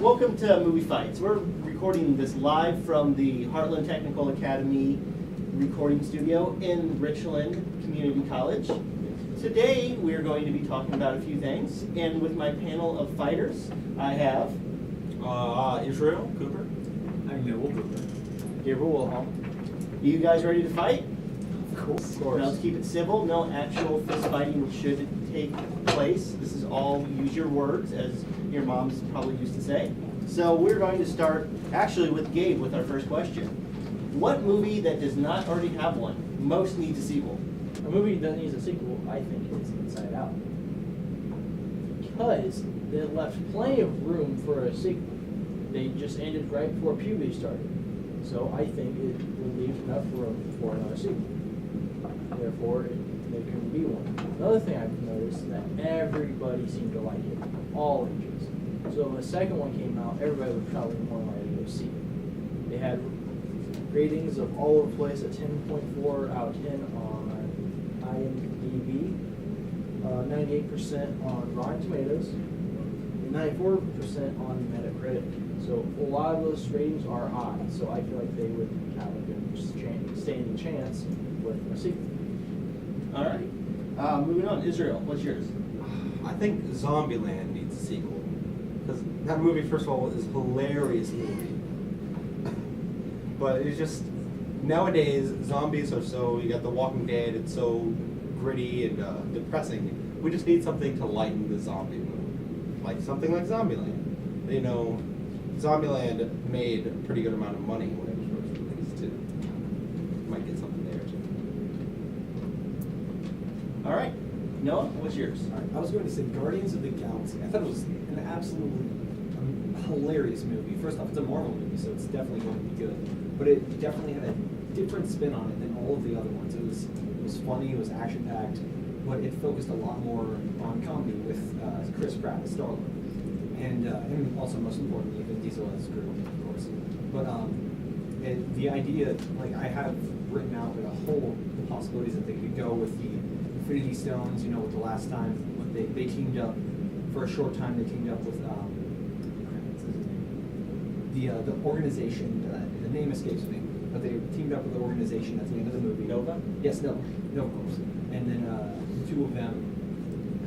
Welcome to Movie Fights. We're recording this live from the Heartland Technical Academy recording studio in Richland Community College. Today we're going to be talking about a few things, and with my panel of fighters, I have Israel Cooper. I'm Noel Cooper. Gabriel Wilhelm. Are you guys ready to fight? Of course. Now let's keep it civil. No actual fist fighting should take place. This is all use your words, as your moms probably used to say. So we're going to start actually with Gabe with our first question. What movie that does not already have one most needs a sequel? A movie that needs a sequel, I think, is Inside Out. Because they left plenty of room for a sequel. They just ended right before puberty started. So I think it will leave enough room for another sequel. Therefore, there can be one. Another thing I've noticed is that everybody seemed to like it, all ages. So when the second one came out, everybody was probably more likely to go see it. They had ratings of all over the place at 10.4 out of 10 on IMDb, 98% on Rotten Tomatoes, and 94% on Metacritic. So a lot of those ratings are high. So I feel like they would have a good standing chance with a sequel. All right. Moving on. Israel, what's yours? I think Zombieland needs a sequel. Because that movie, first of all, is a hilarious movie. But it's just, nowadays, zombies are so, you got The Walking Dead, it's so gritty and depressing. We just need something to lighten the zombie mood. Like something like Zombieland. You know, Zombieland made a pretty good amount of money when it was first released, too. Might get something there, too. All right. Noah, what's yours? I was going to say Guardians of the Galaxy. I thought it was an absolutely hilarious movie. First off, it's a Marvel movie, so it's definitely going to be good. But it definitely had a different spin on it than all of the other ones. It was funny, it was action-packed, but it focused a lot more on comedy with Chris Pratt as Star-Lord. And also, most importantly, Vin Diesel as Groot, of course. But the idea, like, I have written out a whole the possibilities that they could go with the Infinity Stones. You know, with the last time they teamed up for a short time. They teamed up with the organization. The name escapes me, but they teamed up with the organization at the end of the movie. Nova? Yes, Nova, of course. And then the two of them.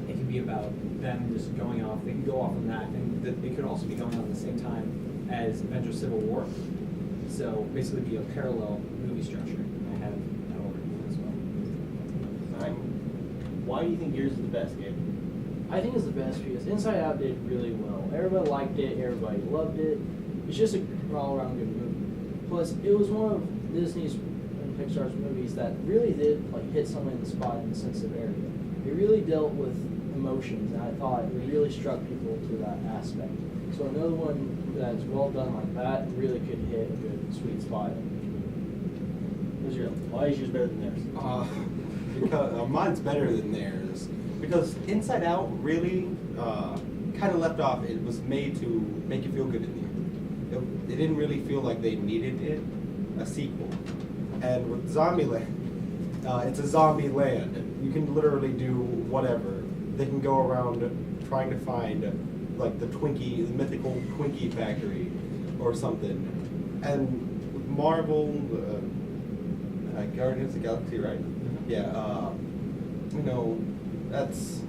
It can be about them just going off. They can go off on that, and it could also be going on at the same time as Avengers: Civil War. So basically, be a parallel movie structure. I have that already as well. All right. Why do you think yours is the best, Gabe? I think it's the best because Inside Out did really well. Everybody liked it. Everybody loved it. It's just an all-around good movie. Plus, it was one of Disney's and Pixar's movies that really did hit someone in the spot in a sensitive area. It really dealt with emotions, and I thought it really struck people to that aspect. So another one that's well done like that really could hit a good sweet spot. Israel, why is yours better than theirs? Because mine's better than theirs. Because Inside Out really kind of left off. It was made to make you feel good in the end. It didn't really feel like they needed a sequel. And with Zombieland, it's a zombie land. You can literally do whatever. They can go around trying to find like the mythical Twinkie factory or something. And with Marvel, Guardians of the Galaxy, right? Mm-hmm. Yeah, you know, it's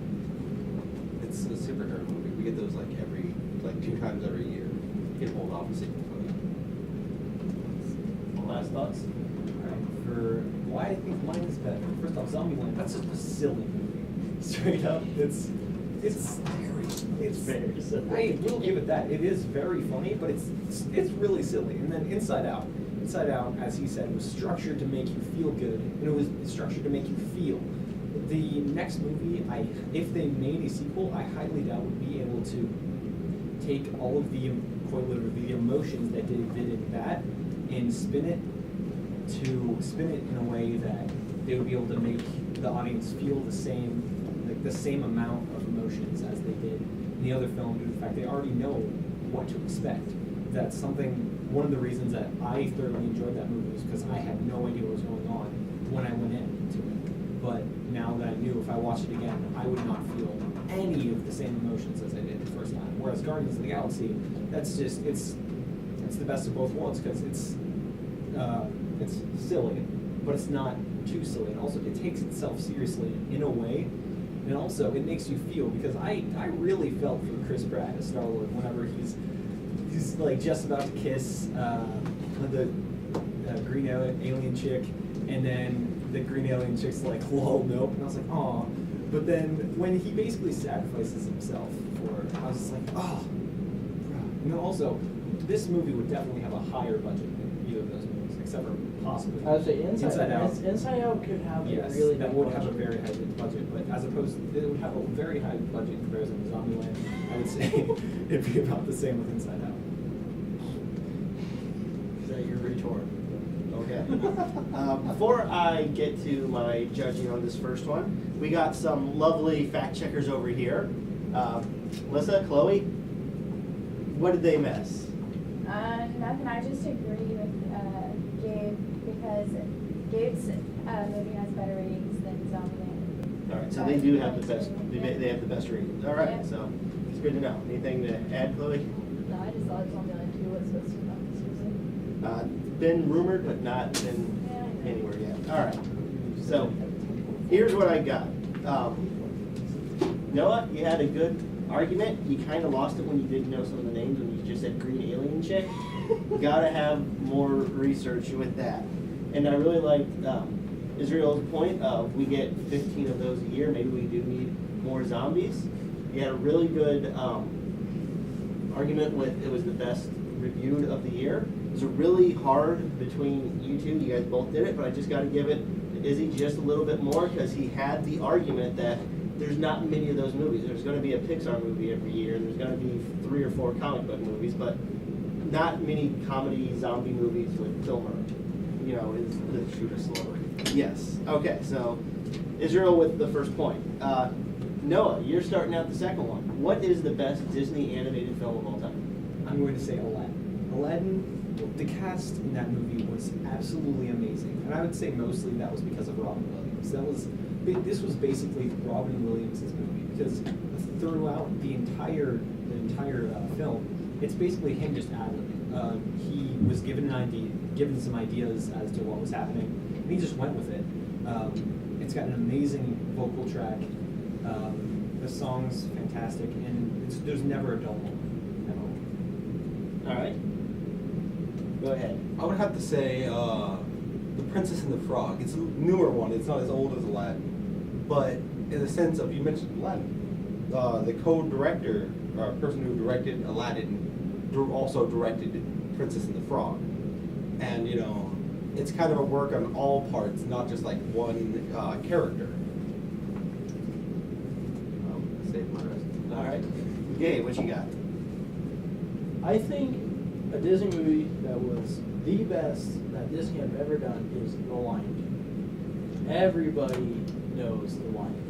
a superhero movie. We get those like 2 times every year. You can hold off a sequel for that. Last thoughts? Alright, for why I think mine is better. First off, Zombieland, that's just a silly movie. Straight up. It's very silly. I will give it that. It is very funny, but it's really silly. And then Inside Out. Inside Out, as he said, was structured to make you feel good, and it was structured to make you feel. The next movie, if they made a sequel, I highly doubt would be able to take all of the emotions that they did in that and spin it in a way that they would be able to make the audience feel the same amount of emotions as they did in the other film, due to the fact they already know what to expect. That's one of the reasons that I thoroughly enjoyed that movie was because I had no idea what was going on when I went into it. But now that I knew, if I watched it again, I would not feel any of the same emotions as I did the first time. Whereas Guardians of the Galaxy, that's just it's the best of both worlds because it's silly, but it's not too silly, and also it takes itself seriously in a way, and also it makes you feel, because I really felt for Chris Pratt as Star-Lord whenever he's like just about to kiss the green alien chick, and then the green alien chick's like, lol, nope, and I was like, aw. But then when he basically sacrifices himself for it, I was just like, oh. You know, also, this movie would definitely have a higher budget than either of those movies, except for possibly I would say Inside Out. Inside Out could have Yes, a really that big would have a budget. very high budget, but as opposed, it would have a very high budget in comparison to Zombieland. I would say it'd be about the same with Inside Out. Is that your retort? Okay. Before I get to my judging on this first one, we got some lovely fact checkers over here. Melissa, Chloe, what did they miss? Nothing. I just agree with Gabe because Gabe's movie has better ratings than Zombieland. All right, so they do have the best. They have the best ratings. All right, Yeah. so it's good to know. Anything to add, Chloe? No, I just thought Zombieland 2 was supposed to be about this season. Been rumored, but not been anywhere yet. All right. So here's what I got. Noah, you had a good argument. You kind of lost it when you didn't know some of the names when you just said green alien chick. Gotta have more research with that. And I really liked Israel's point of we get 15 of those a year. Maybe we do need more zombies. You had a really good argument with it was the best reviewed of the year. It was really hard between you two. You guys both did it, but I just got to give it to Izzy just a little bit more because he had the argument that there's not many of those movies. There's going to be a Pixar movie every year, and there's going to be 3 or 4 comic book movies, but not many comedy zombie movies with Kilmer. You know, is the shoot a slower. Yes. Okay. So Israel with the first point. Noah, you're starting out the second one. What is the best Disney animated film of all time? I'm going to say Aladdin. Aladdin, the cast in that movie was absolutely amazing, and I would say mostly that was because of Robin Williams. This was basically Robin Williams' movie because throughout the entire film, it's basically him just ad-libbing. He was given some ideas as to what was happening, and he just went with it. It's got an amazing vocal track. The song's fantastic, and there's never a dull moment at all. All right. Go ahead. I would have to say The Princess and the Frog. It's a newer one. It's not as old as Aladdin. But in the sense of, you mentioned Aladdin, the co-director, or person who directed Aladdin, also directed Princess and the Frog. And, you know, it's kind of a work on all parts, not just like one character. I'll save my rest. All right. Gabe, what you got? I think a Disney movie that was the best that Disney have ever done is The Lion King. Everybody knows The Lion King.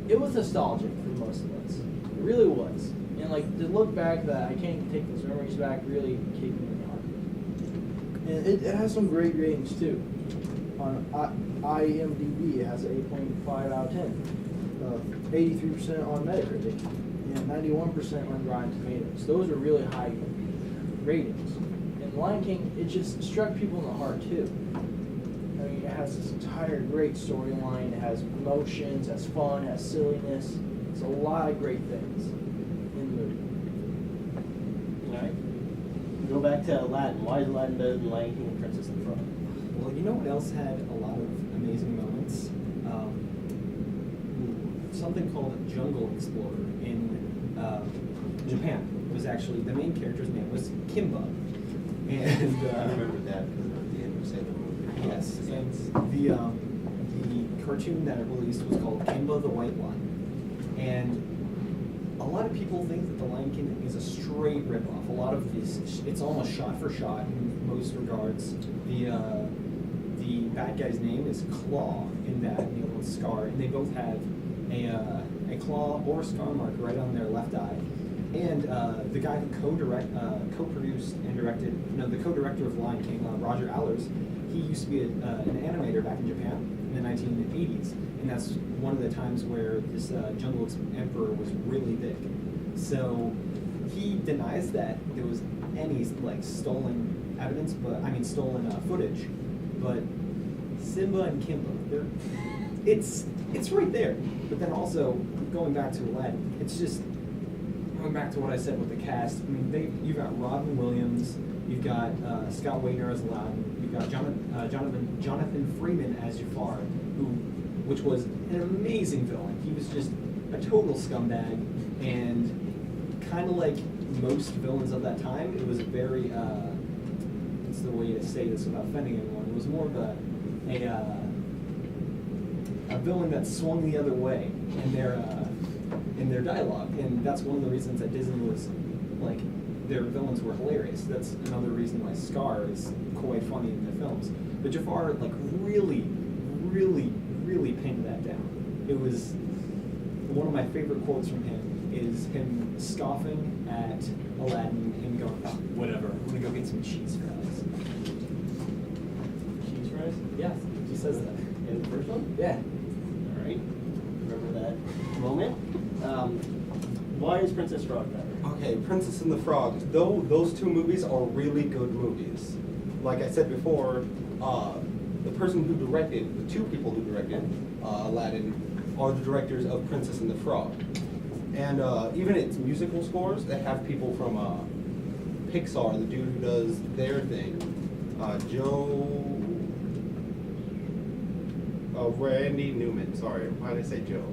It was nostalgic for most of us. It really was. And like to look back, that I can't take those memories back, really kicked me in the heart. And it has some great ratings too. On IMDb, it has an 8.5 out of 10. 83% on Metacritic, and 91% on Rotten Tomatoes. Those are really high ratings. And Lion King, it just struck people in the heart too. I mean, it has this entire great storyline. It has emotions, has fun, has silliness. It's a lot of great things in the movie. All right. Go back to Aladdin. Why is Aladdin better than Lion King and Princess and the Frog? Well, you know what else had a lot of amazing moments? Something called Jungle Explorer in Japan. It was actually, the main character's name was Kimba. And I remember that because of the end of Sailor Moon. yes, and the cartoon that it released was called Kimba the White Lion. And a lot of people think that The Lion King is a straight ripoff. A lot of these, it's almost shot for shot in most regards. The bad guy's name is Claw in that, you know, with Scar, and they both have a claw or scar mark right on their left eye. And the guy who co-produced and directed, the co-director of Lion King, Roger Allers, he used to be an animator back in Japan in the 1980s, and that's one of the times where this Jungle Emperor was really big. So he denies that there was any like stolen evidence, stolen footage. But Simba and Kimba, it's right there. But then also going back to Aladdin, it's just going back to what I said with the cast. I mean, you've got Robin Williams, you've got Scott Wagner as Aladdin, you've got Jonathan Freeman as Jafar, which was an amazing villain. He was just a total scumbag, and kind of like most villains of that time, it was very, what's the way to say this without offending anyone? It was more of a villain that swung the other way in their dialogue, and that's one of the reasons that Disney was like their villains were hilarious. That's another reason why Scar is quite funny in the films. But Jafar like really pinned that down. It was one of my favorite quotes from him is him scoffing at Aladdin, him going, "Oh, whatever, I'm gonna go get some cheese fries." Cheese fries? Yeah, he says that. In the first one? Yeah. All right. Remember that moment. Why is Princess Frog better? Okay, Princess and the Frog. Though those two movies are really good movies. Like I said before, the two people who directed Aladdin are the directors of Princess and the Frog. And even its musical scores, they have people from Pixar, the dude who does their thing. Randy Newman, sorry, why did I say Joe?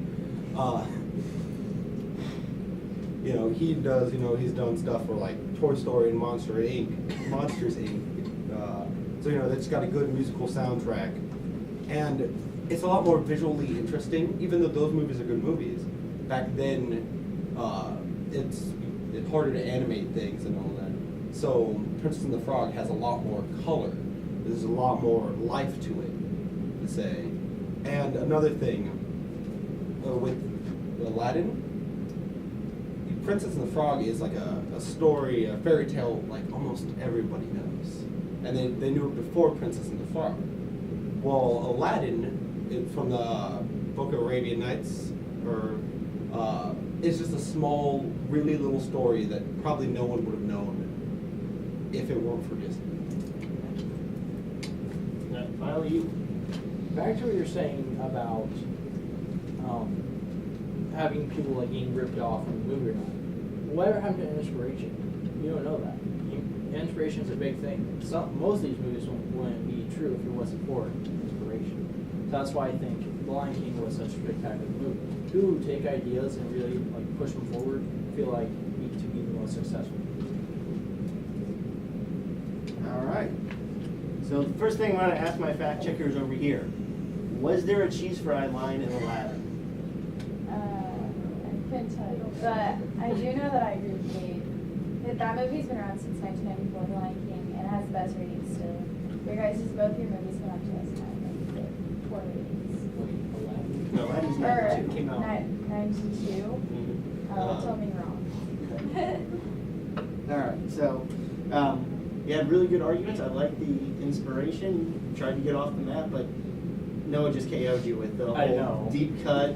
He's done stuff for like Toy Story and Monsters Inc. So that's got a good musical soundtrack, and it's a lot more visually interesting. Even though those movies are good movies, back then it's harder to animate things and all that. So Princess and the Frog has a lot more color. There's a lot more life to it, to say. And another thing with Aladdin, Princess and the Frog is like a story, a fairy tale like almost everybody knows. And they knew it before Princess and the Frog. Well, Aladdin, from the Book of Arabian Nights, is just a small, really little story that probably no one would have known if it weren't for Disney. Finally, you. Back to what you're saying about having people like getting ripped off from the movie or not. Whatever happened to inspiration? You don't know that. Inspiration is a big thing. Most of these movies wouldn't be true if it wasn't for inspiration. So that's why I think The Lion King was such a spectacular movie. Who take ideas and really like push them forward, feel like need to be the most successful. All right. So the first thing I want to ask my fact checkers over here: was there a cheese fry line in Aladdin? I couldn't tell you, but I do know that I agree with Kate. That movie's been around since 1994, The Lion King, and it has the best ratings still. Both your movies come up to us now, like poor ratings. No, Aladdin's Or 92. Came out. 92? Mhm. Oh, told me wrong. All right, so you had really good arguments. I like the inspiration. You tried to get off the map, but Noah just KO'd you with the I whole know. deep cut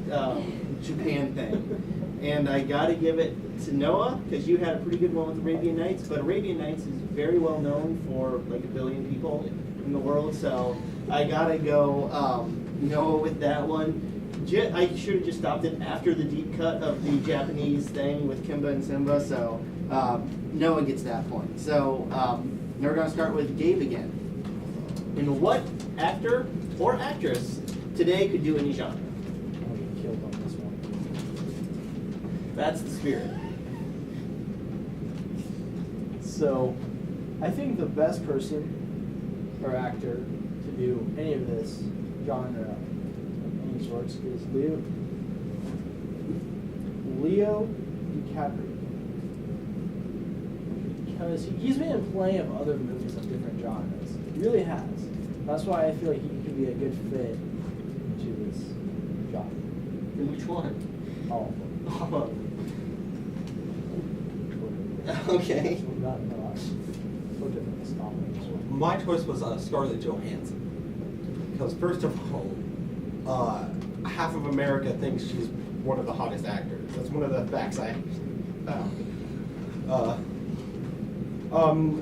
Japan thing. And I got to give it to Noah because you had a pretty good one with Arabian Nights. But Arabian Nights is very well known for like 1 billion people in the world. So I got to go Noah with that one. I should have just stopped it after the deep cut of the Japanese thing with Kimba and Simba. So Noah gets that point. So now we're going to start with Gabe again. And what actor or actress today could do any genre? I'm gonna get killed on this one. That's the spirit. So, I think the best person or actor to do any of this genre of any sorts is Leo DiCaprio. Because he's been in plenty of other movies of different genres. He really has. That's why I feel like he could be a good fit to this genre. And which one? All of them. Okay. Not so different. Stop it. My choice was Scarlett Johansson. Because first of all, half of America thinks she's one of the hottest actors. That's one of the facts I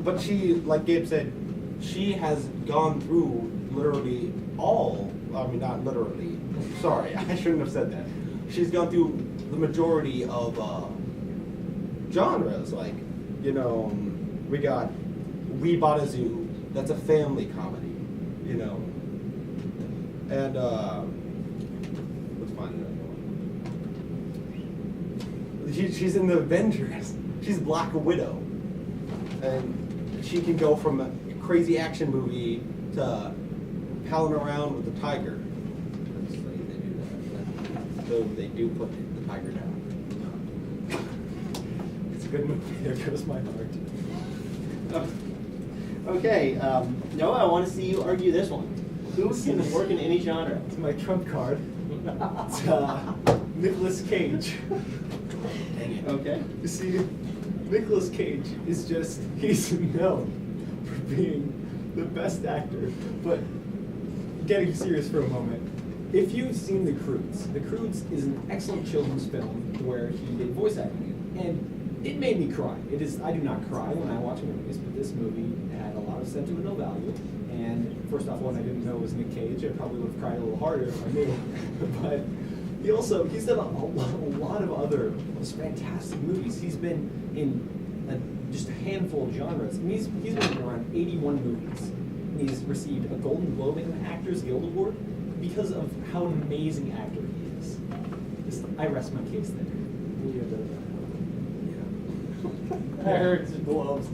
But she, like Gabe said, she has gone through literally all, I mean, not literally, sorry, I shouldn't have said that. She's gone through the majority of genres, like, you know, we got We Bought a Zoo, that's a family comedy, you know. And, let's find another one. She's in the Avengers, she's Black Widow. And she can go from a crazy action movie to palling around with the tiger. They do that. Though they do put the tiger down. It's a good movie. There goes my heart. Okay, Noah, I want to see you argue this one. Who can work in any genre? It's my trump card. It's Nicolas Cage. Dang it. Okay. You see, Nicolas Cage is just, he's known for being the best actor. But getting serious for a moment, if you've seen The Croods is an excellent children's film where he did voice acting. And it made me cry. I do not cry when I watch movies, but this movie had a lot of sentimental value. And first off, one I didn't know was Nick Cage. I probably would have cried a little harder if I knew. But he's done a lot of other just fantastic movies. He's been in just a handful of genres. I mean, he's been in around 81 movies. And he's received a Golden Globe and an Actors Guild Award because of how an amazing actor he is. I rest my case there. I heard it's gloves.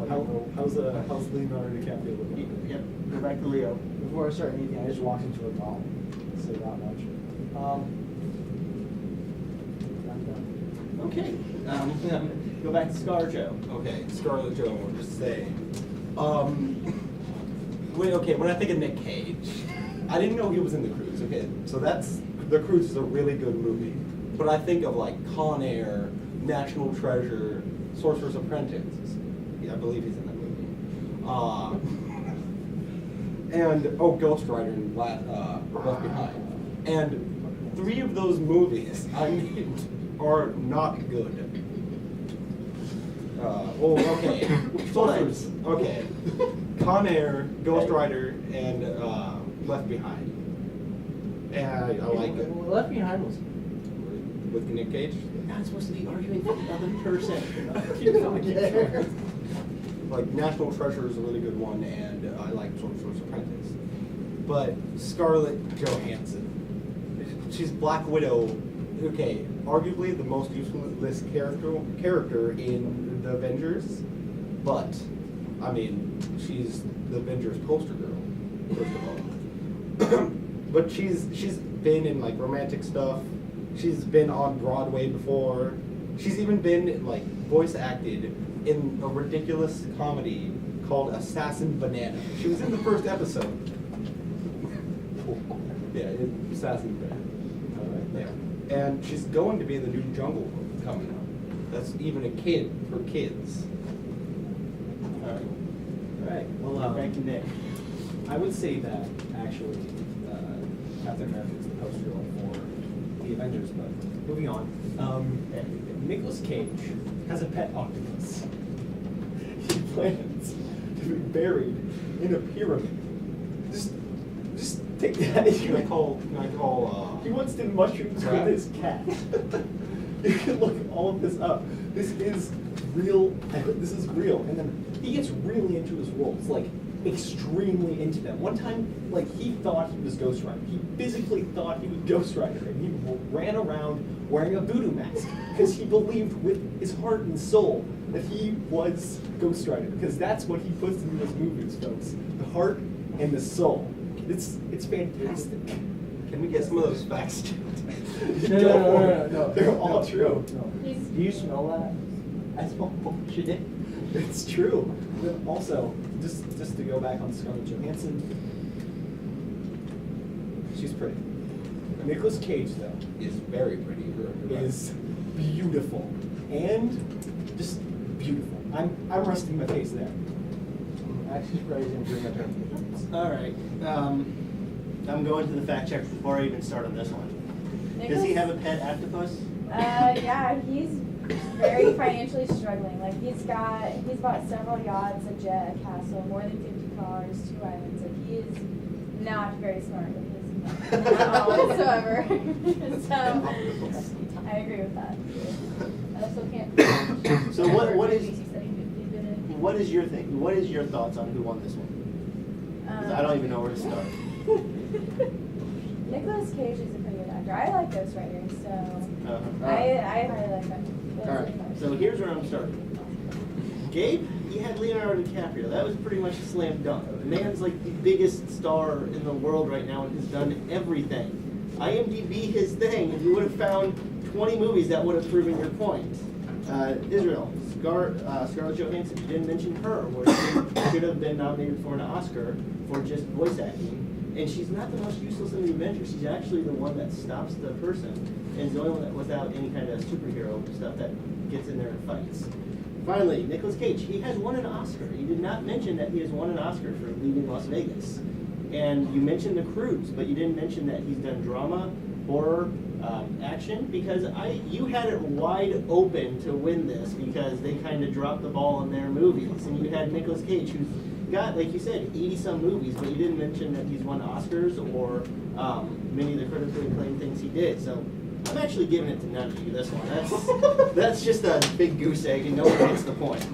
How's Leonardo DiCaprio looking? Yep, go back to Leo. Before I start anything, I just walked into a mall. Say that much. I'm done. Okay, go back to ScarJo. Okay, Scarlett Johansson, we're just saying. When I think of Nick Cage, I didn't know he was in The Croods. Okay, so The Croods is a really good movie. But I think of like Con Air, National Treasure, Sorcerer's Apprentice. Yeah, I believe he's in that movie. And Ghost Rider and Left Behind. And 3 of those movies, I mean, are not good. Okay. Sorcerers. Okay. Con Air, Ghost Rider, and Left Behind. And I like it. Left Behind was. With Nick Cage? You're not supposed to be arguing for the other person. Like National Treasure is a really good one, and I like Sorcerer's Apprentice. But Scarlett Johansson, she's Black Widow. Okay, arguably the most useless character in the Avengers, but I mean she's the Avengers poster girl, first of all. But she's been in like romantic stuff. She's been on Broadway before. She's even been like voice acted in a ridiculous comedy called Assassin Banana. She was in the first episode. Yeah, Assassin Banana. All right, yeah. And she's going to be in the new Jungle Book coming up. That's even a kid for kids. All Right. Well, right, back to Nick. I would say that actually Captain America is the poster girl for the Avengers, but moving on. Nicolas Cage has a pet octopus. He plans to be buried in a pyramid. Just take that. Can I call? He wants to mushrooms with Right. his cat. You can look all of this up. This is real. This is real. And then he gets really into his roles, like extremely into them. One time, like he thought he was Ghost Rider. He physically thought he was Ghost Rider, and he ran around wearing a voodoo mask because he believed with his heart and soul that he was Ghost Rider. Because that's what he puts into his movies, folks. The heart and the soul. It's fantastic. Can we get some of those facts? No. They're all true. No. He's- Do you smell that? I smell bullshit. It's true. But also, just to go back on Scarlett Johansson, she's pretty. Nicolas Cage, though, Is very pretty. is beautiful and just beautiful. I'm resting my face there. Actually, surprised you didn't bring up her. All right. I'm going to the fact check before I even start on this one. Does he have a pet octopus? Yeah, he's very financially struggling. Like he's bought several yachts, a jet, a castle, more than 50 cars, 2 islands. Like he is not very smart with his money at all whatsoever. So I agree with that. I also can't. So what is He said he'd been in. what is your thing? What is your thoughts on who won this one? 'Cause I don't even know where to start. Nicolas Cage is a pretty good actor. I like Ghost Rider, so Uh-huh. I really like him. All right, so here's where I'm starting. Gabe, he had Leonardo DiCaprio. That was pretty much a slam dunk. The man's like the biggest star in the world right now and has done everything. IMDb his thing, and you would have found 20 movies that would have proven your point. Israel, Scarlett Johansson, you didn't mention her, where she should have been nominated for an Oscar for just voice acting. And she's not the most useless in the Avengers. She's actually the one that stops the person, and is the only one that, without any kind of superhero stuff, that gets in there and fights. Finally, Nicolas Cage. He has won an Oscar. You did not mention that he has won an Oscar for Leaving Las Vegas. And you mentioned The Cruise, but you didn't mention that he's done drama, horror, action, because you had it wide open to win this because they kind of dropped the ball in their movies. And you had Nicolas Cage, who's got, like you said, 80-some movies, but you didn't mention that he's won Oscars or many of the critically acclaimed things he did. So I'm actually giving it to none of you, this one. That's just a big goose egg, and no one gets the point.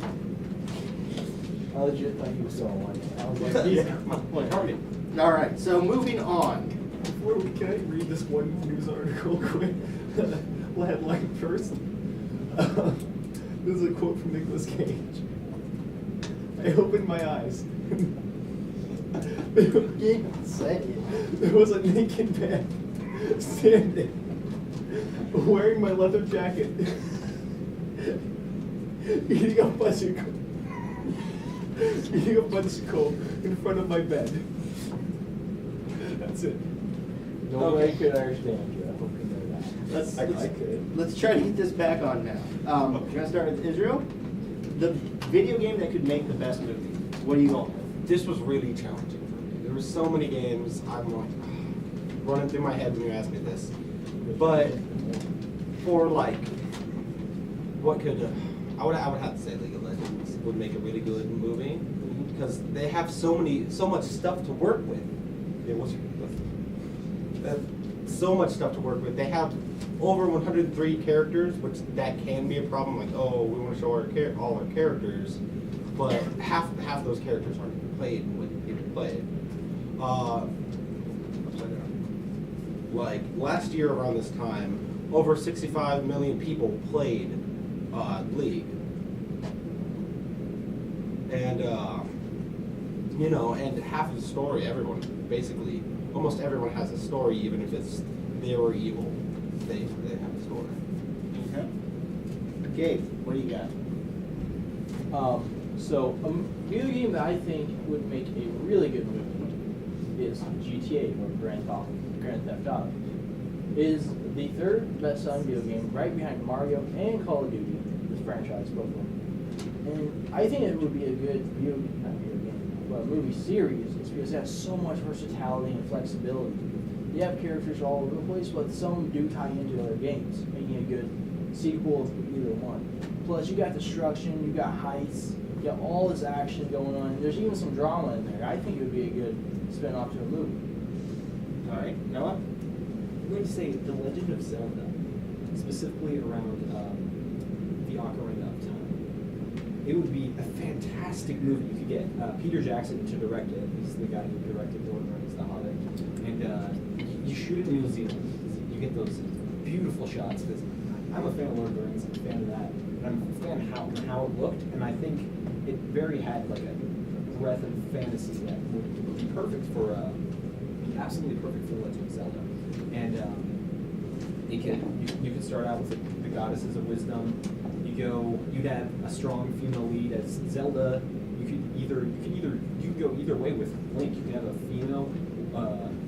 I legit thought he was so unlucky. I was like, he's got my point. Target. All right, so moving on. Before we can I read this one news article quick? We'll headline first. This is a quote from Nicolas Cage. I opened my eyes. There was a naked man standing, wearing my leather jacket, eating a bicycle in front of my bed. That's it. Nobody could understand you. I hope you know that. I could. Let's try to get this back on now. We're gonna start with Israel. The video game that could make the best movie. What are you going with? This was really challenging for me. There were so many games I'm like running through my head when you asked me this. But for like, what could I would have to say League of Legends would make a really good movie because they have so much stuff to work with. Yeah, they have so much stuff to work with. They have over 103 characters, which that can be a problem. Like, oh, we want to show all our characters, but half those characters aren't even played when people play it. Upside down. Like last year around this time, over 65 million people played League, and you know, and half of the story, almost everyone has a story, even if it's they were evil. They have a story. Okay. Gabe, what do you got? So a video game that I think would make a really good movie is GTA or Grand Theft Auto. It is the third best-selling video game, right behind Mario and Call of Duty. This franchise, both of them. And I think it would be a good movie series. It's because it has so much versatility and flexibility. You have characters all over the place, but some do tie into other games, making a good sequel of either one. Plus, you got destruction, you got heists, you got all this action going on. There's even some drama in there. I think it would be a good spin-off to a movie. All right, Noah? I'm going to say The Legend of Zelda, specifically around the Ocarina of Time. It would be a fantastic movie. You could get Peter Jackson to direct it. He's the guy who directed Lord of the Rings, The Hobbit. And you shoot it in New Zealand. You get those beautiful shots. Because I'm a fan of Lord of the Rings. I'm a fan of that. And I'm a fan of how it looked. And I think it very had like a breath of fantasy that would be perfect for, absolutely perfect for Legend of Zelda. And you could start out with the goddesses of wisdom. You'd have a strong female lead as Zelda. You could go either way with Link. You could have a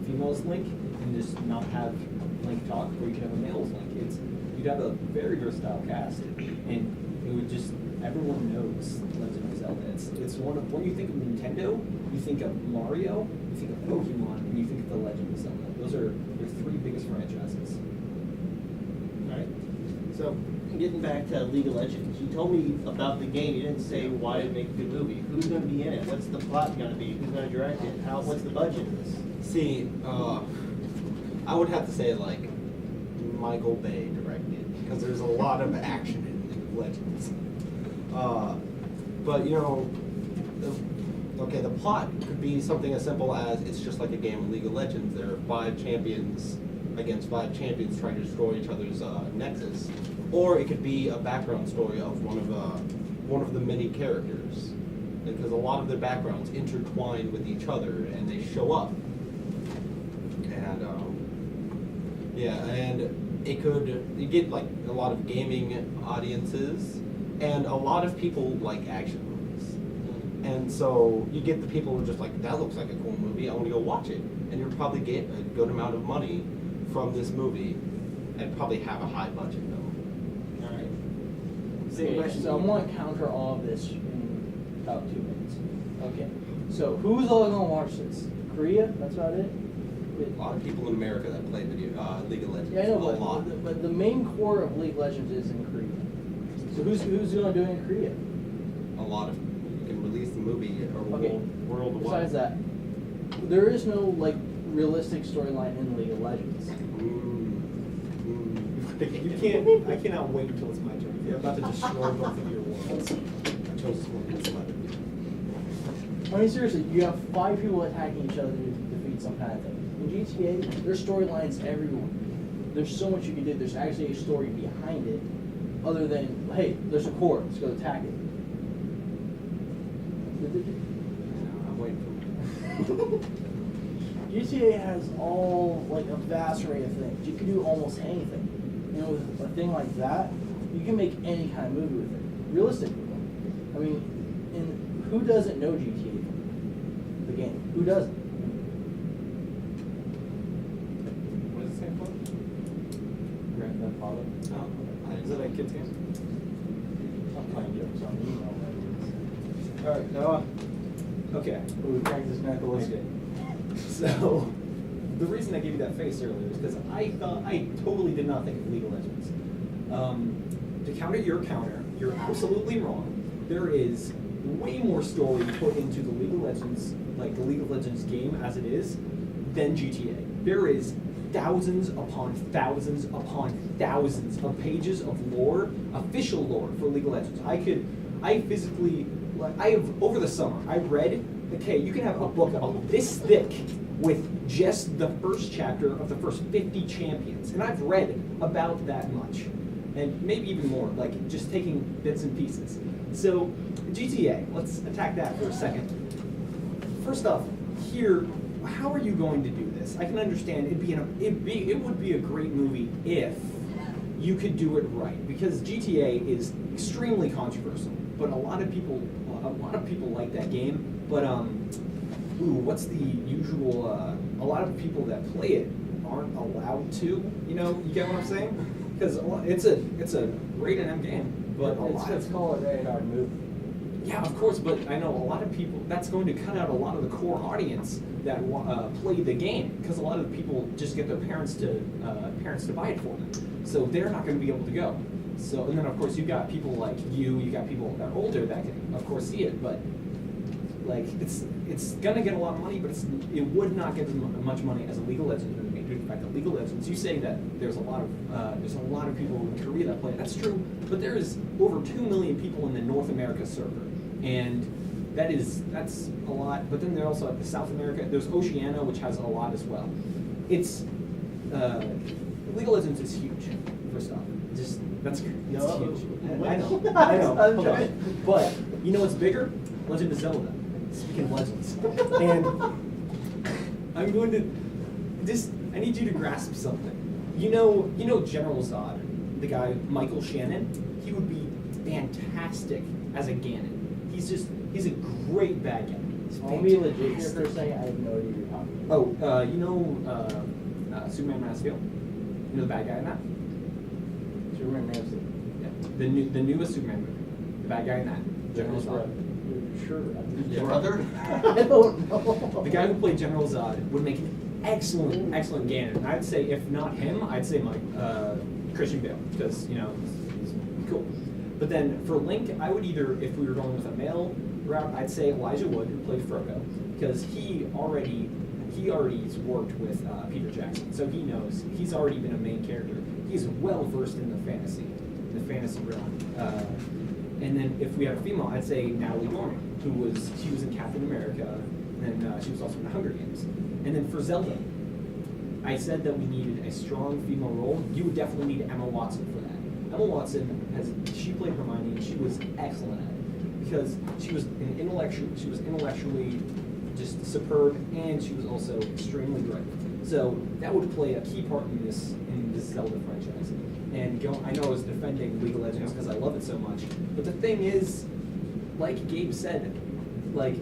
female's Link and just not have Link talk, or you could have a male's Link. You'd have a very versatile cast, and it would just everyone knows Legend of Zelda. It's one of when you think of Nintendo, you think of Mario, you think of Pokemon, and you think of The Legend of Zelda. Those are your three biggest franchises. All right. So, getting back to League of Legends, you told me about the game. You didn't say why to make a good movie. Who's going to be in it? What's the plot going to be? Who's going to direct it? What's the budget of this? See, I would have to say like Michael Bay directed because there's a lot of action in League of Legends. But you know, the plot could be something as simple as it's just like a game of League of Legends. There are 5 champions against 5 champions trying to destroy each other's nexus, or it could be a background story of one of the many characters, because a lot of their backgrounds intertwine with each other and they show up. And you get like a lot of gaming audiences, and a lot of people like action movies. And so you get the people who are just like, that looks like a cool movie, I want to go watch it. And you'll probably get a good amount of money from this movie, and probably have a high budget though. All right. Okay, Same question. so I want to counter all of this in about 2 minutes. Okay, so who's all going to watch this? Korea? That's about it? A lot of people in America that play League of Legends. Yeah, I know, a lot. but the main core of League of Legends is in Korea. So who's going to do it in Korea? A lot of you can release the movie Okay. worldwide. Besides that, there is no like realistic storyline in League of Legends. You can't. I cannot wait until it's my turn. You're about to destroy both of your worlds. I chose celebrity. I mean, seriously, you have 5 people attacking each other to defeat some kind of thing. In GTA, there's storylines everywhere. There's so much you can do. There's actually a story behind it, other than, hey, there's a core, let's go attack it. I'm waiting for GTA has all, like, a vast array of things. You can do almost anything. You know, with a thing like that, you can make any kind of movie with it. Realistically. I mean, and who doesn't know GTA? The game. Who doesn't? What is it saying for? Grand Theft Auto. Is it a kid's game? I'm playing jokes on email. All right, Noah. Okay. We practice medical Okay. So, the reason I gave you that face earlier is because I totally did not think of League of Legends. To counter your counter, you're absolutely wrong. There is way more story put into the League of Legends, like the League of Legends game as it is, than GTA. There is thousands upon thousands upon thousands of pages of lore, official lore for League of Legends. Over the summer, I read, okay, you can have a book about this thick with just the first chapter of the first 50 champions. And I've read about that much. And maybe even more, like just taking bits and pieces. So, GTA, let's attack that for a second. First off, here, how are you going to do this? I can understand it would be a great movie if you could do it right, because GTA is extremely controversial. But a lot of people like that game. But what's the usual? A lot of people that play it aren't allowed to. You know, you get what I'm saying? Because it's a rated M game, but Let's call it rated R movie. Yeah, of course, but I know a lot of people, that's going to cut out a lot of the core audience that play the game, because a lot of the people just get their parents to buy it for them. So they're not going to be able to go. So, and then of course you got people like you got people that are older that can of course see it, but like it's going to get a lot of money, but it would not get as much money as a League of Legends movie. Due to the fact that League of Legends, you say that there's a lot of people in Korea that play it. That's true, but there is over 2 million people in the North America server. And that's a lot. But then there also have the South America. There's Oceania, which has a lot as well. It's League of Legends is huge. First off, huge. I know. Hold on. But you know what's bigger? Legend of Zelda. Speaking of legends, and I'm going to I need you to grasp something. You know General Zod, the guy Michael Shannon. He would be fantastic as a Ganon. He's a great bad guy. I'll be legit here for a second. I have no idea what you're talking about. Superman Man of Steel? You know the bad guy in that? Superman Man of Steel. Yeah. The newest Superman movie. The bad guy in that. General His Zod. brother. Sure. Your brother? I don't know. The guy who played General Zod would make an excellent Ganon. I'd say if not him, I'd say Christian Bale, because cool. But then for Link, I would either, if we were going with a male route, I'd say Elijah Wood, who played Frodo, because he's worked with Peter Jackson, so he knows, he's already been a main character. He's well versed in the fantasy realm. And then if we have a female, I'd say Natalie Dormer, she was in Captain America, and she was also in the Hunger Games. And then for Zelda, I said that we needed a strong female role. You would definitely need Emma Watson for that. Emma Watson she played Hermione, and she was excellent at it because she was intellectually just superb, and she was also extremely bright. So that would play a key part in this Zelda franchise. And I know I was defending League of Legends because I love it so much, but the thing is, like Gabe said, like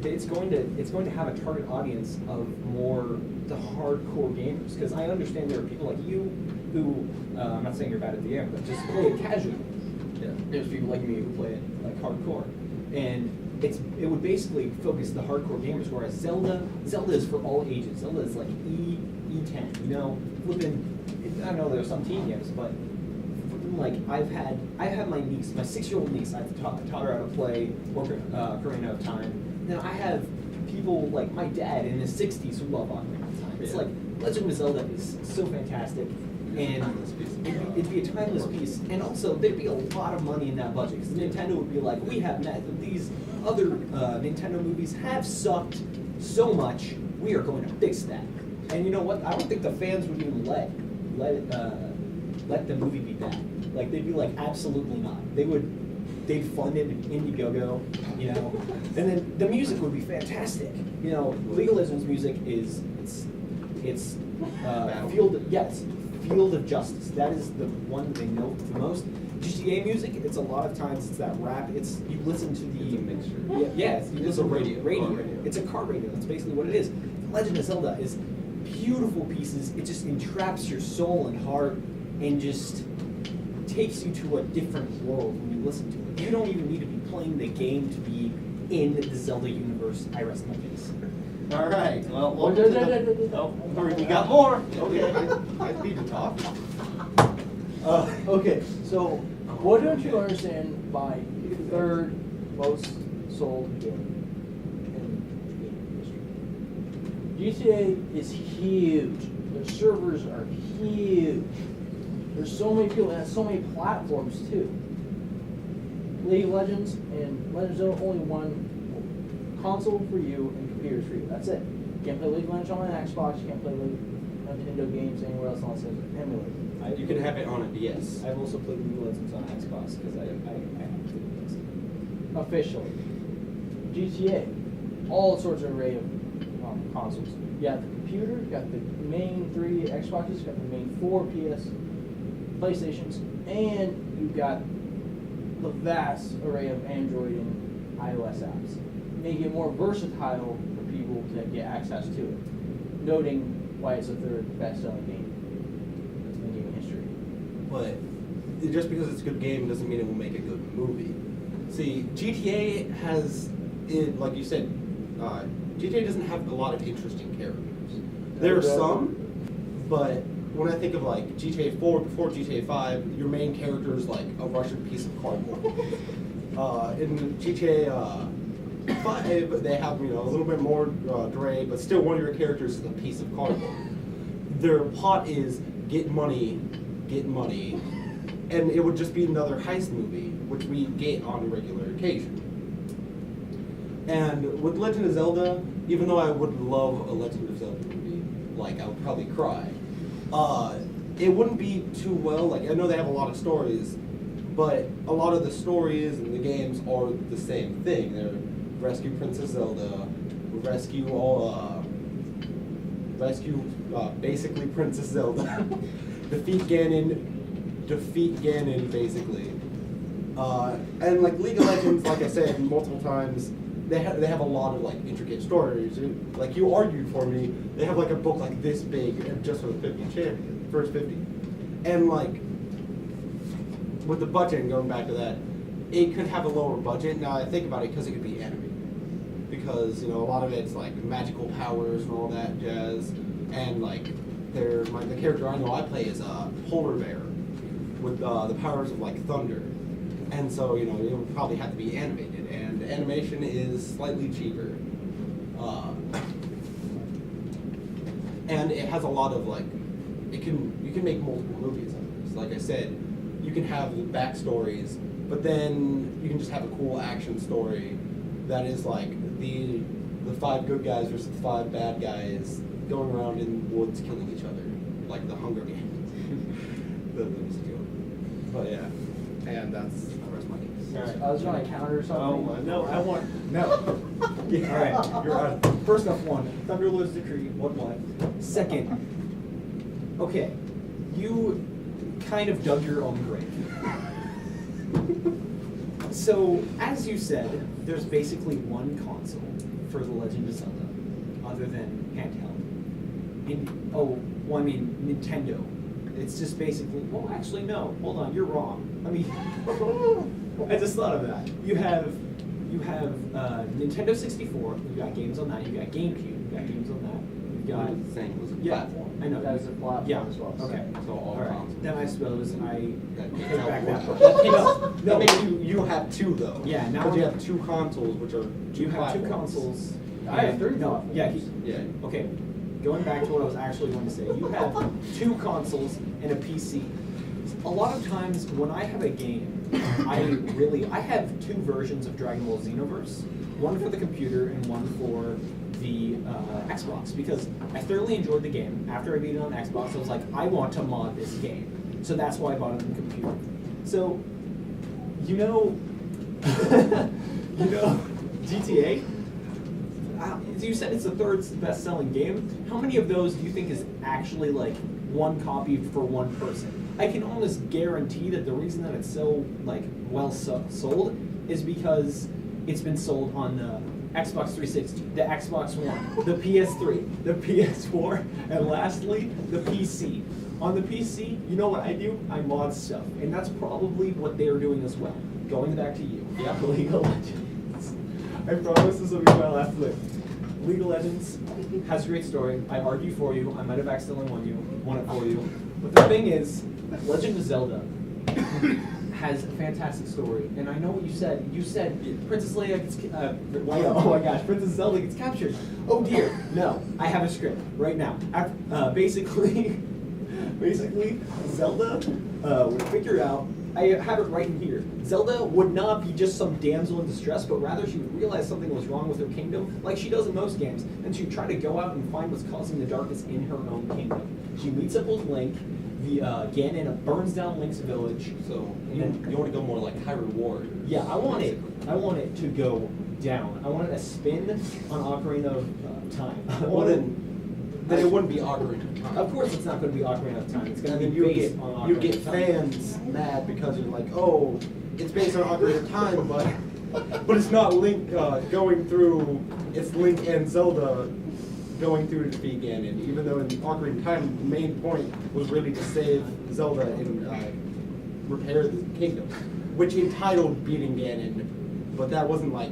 it's going to have a target audience of more the hardcore gamers. Because I understand there are people like you who I'm not saying you're bad at the game, but just play it casually. Yeah. There's people like me who play it like hardcore, and it would basically focus the hardcore gamers. Whereas Zelda is for all ages. Zelda is like E10, you know, flipping. I know there's some teen games, but like I have my niece, my 6-year-old niece. I've taught her how to play Ocarina of Time. Now I have people like my dad in his 60s who love Ocarina of Time. It's like Legend of Zelda is so fantastic, and it'd be a timeless piece. And also there'd be a lot of money in that budget because Nintendo would be like, we have these other Nintendo movies have sucked so much. We are going to fix that. And you know what? I don't think the fans would even let the movie be bad. Like they'd be like, absolutely not. They'd fund it in Indiegogo, you know. And then the music would be fantastic. You know, League of Legends music is it's Field of Justice. That is the one they know the most. GTA music, it's a lot of times it's that rap. You listen to the mixture. Yeah, you listen to radio. It's a car radio. That's basically what it is. Legend of Zelda is beautiful pieces. It just entraps your soul and heart and just takes you to a different world when you listen to it. You don't even need to be playing the game to be in the Zelda universe. I rest my case. All right. Well, We got more. Okay, I need to talk. Okay, so what don't you understand by third most sold game in history? GTA is huge. The servers are huge. There's so many people and has so many platforms too. League of Legends and Legends of Zelda only one console for you and computers for you. That's it. You can't play League of Legends on an Xbox. You can't play Nintendo games anywhere else unless it's emulated. You can have it on a DS. I've also played League of Legends on Xbox because I have played this. Officially. GTA, all sorts of array of consoles. You got the computer, you got the main 3 Xboxes, you got the main 4 PlayStations, and you've got the vast array of Android and iOS apps, making it more versatile for people to get access to it, noting why it's the 3rd best-selling game in gaming history. But just because it's a good game doesn't mean it will make a good movie. See, GTA has, like you said, GTA doesn't have a lot of interesting characters. There are some, but when I think of like GTA 4 before GTA 5, your main character is like a Russian piece of cardboard. In GTA 5, they have a little bit more Dre, but still one of your characters is a piece of cardboard. Their plot is get money, and it would just be another heist movie, which we get on a regular occasion. And with Legend of Zelda, even though I would love a Legend of Zelda movie, like I would probably cry, it wouldn't be too well. Like I know they have a lot of stories, but a lot of the stories and the games are the same thing. They're rescue Princess Zelda, rescue basically Princess Zelda, defeat Ganon basically. And like League of Legends, like I said multiple times, they have a lot of like intricate stories. Like you argued for me, they have like a book like this big and just for the first 50. And like with the budget, going back to that, it could have a lower budget. Now I think about it because it could be animated. Because a lot of it's like magical powers and all that jazz. And like the character I know I play is a polar bear with the powers of like thunder. And so, it would probably have to be animated, and animation is slightly cheaper. And it has a lot of you can make multiple movies out of this. Like I said, you can have the backstories, but then you can just have a cool action story that is like the 5 good guys versus the 5 bad guys going around in the woods killing each other, like the Hunger Games. That was a joke. But yeah, and that's the rest of my case. I was going to counter something. no, I want. No. Yeah. All right, you're on. First off, 1, Thunderlord's Decree, 1-1. Second, okay, you kind of dug your own grave. So, as you said, there's basically one console for The Legend of Zelda, other than handheld. Nintendo. It's just basically, well, actually, no, hold on, you're wrong. I just thought of that. You have Nintendo 64, you got games on that, you got GameCube, you got games on that, you've got... Saying it was a Yeah, platform. I know. That was a platform as well. Okay. So all right. consoles. Then I suppose I That take takes out back one. that part. That makes you have 2 though. Yeah, now Because you I'm- have 2 consoles, which are 2 You have 2 platforms. consoles. I have 3 No, platforms. yeah, Yeah. okay. Going back to what I was actually going to say, you have 2 consoles and a PC. A lot of times when I have a game, I have 2 versions of Dragon Ball Xenoverse, one for the computer and one for the Xbox, because I thoroughly enjoyed the game. After I beat it on Xbox, I was like, I want to mod this game. So that's why I bought it on the computer. So, GTA? You said it's the 3rd best-selling game. How many of those do you think is actually like one copy for one person? I can almost guarantee that the reason that it's so sold is because it's been sold on the Xbox 360, the Xbox One, the PS3, the PS4, and lastly, the PC. On the PC, you know what I do? I mod stuff, and that's probably what they are doing as well. Going back to you, League of Legends. I promise this will be my last lick. League of Legends has a great story. I argue for you. I might have accidentally won it for you. But the thing is, Legend of Zelda has a fantastic story. And I know what you said. You said Princess Leia gets oh my gosh, Princess Zelda gets captured. Oh dear. No, I have a script right now. Basically, Zelda would figure out. I have it right in here. Zelda would not be just some damsel in distress, but rather she would realize something was wrong with her kingdom, like she does in most games, and she'd try to go out and find what's causing the darkness in her own kingdom. She meets up with Link, Ganon burns down Link's village. So you want to go more like Hyrule Warriors. Yeah, I want it to go down. I want it to spin on Ocarina of Time. Well, then it wouldn't be Ocarina of Time. Of course it's not going to be Ocarina of Time. It's going to And be then based on Ocarina you get of Time. fans mad because you're like, oh, it's based on Ocarina of Time, but it's not Link going through. It's Link and Zelda going through to defeat Ganon. Even though in Ocarina of Time, the main point was really to save Zelda and repair the kingdom, which entitled beating Ganon. But that wasn't like